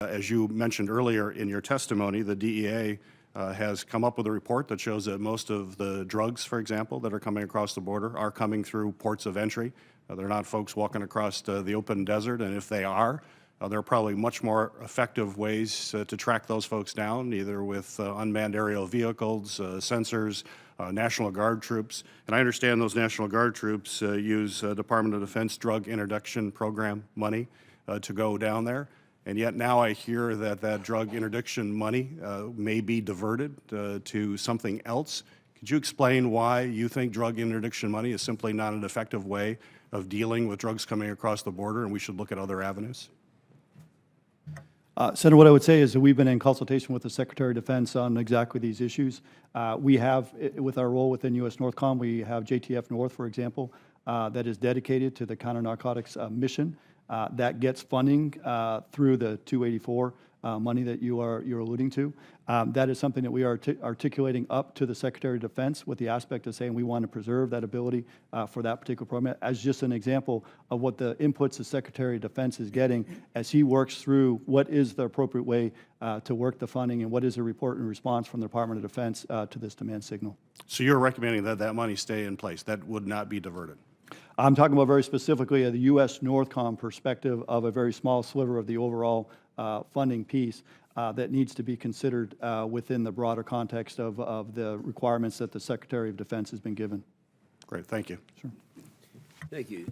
As you mentioned earlier in your testimony, the DEA has come up with a report that shows that most of the drugs, for example, that are coming across the border are coming through ports of entry. They're not folks walking across the open desert, and if they are, there are probably much more effective ways to track those folks down, either with unmanned aerial vehicles, sensors, National Guard troops. And I understand those National Guard troops use Department of Defense drug interdiction program money to go down there. And yet now I hear that that drug interdiction money may be diverted to something else. Could you explain why you think drug interdiction money is simply not an effective way of dealing with drugs coming across the border, and we should look at other avenues? Senator, what I would say is that we've been in consultation with the Secretary of Defense on exactly these issues. We have, with our role within U.S. Northcom, we have JTF North, for example, that is dedicated to the counter-narcotics mission. That gets funding through the 284 money that you're alluding to. That is something that we are articulating up to the Secretary of Defense with the aspect of saying we want to preserve that ability for that particular program as just an example of what the inputs the Secretary of Defense is getting as he works through what is the appropriate way to work the funding and what is a report and response from the Department of Defense to this demand signal. So you're recommending that that money stay in place, that would not be diverted? I'm talking about very specifically the U.S. Northcom perspective of a very small sliver of the overall funding piece that needs to be considered within the broader context of the requirements that the Secretary of Defense has been given. Great, thank you. Sure. Thank you.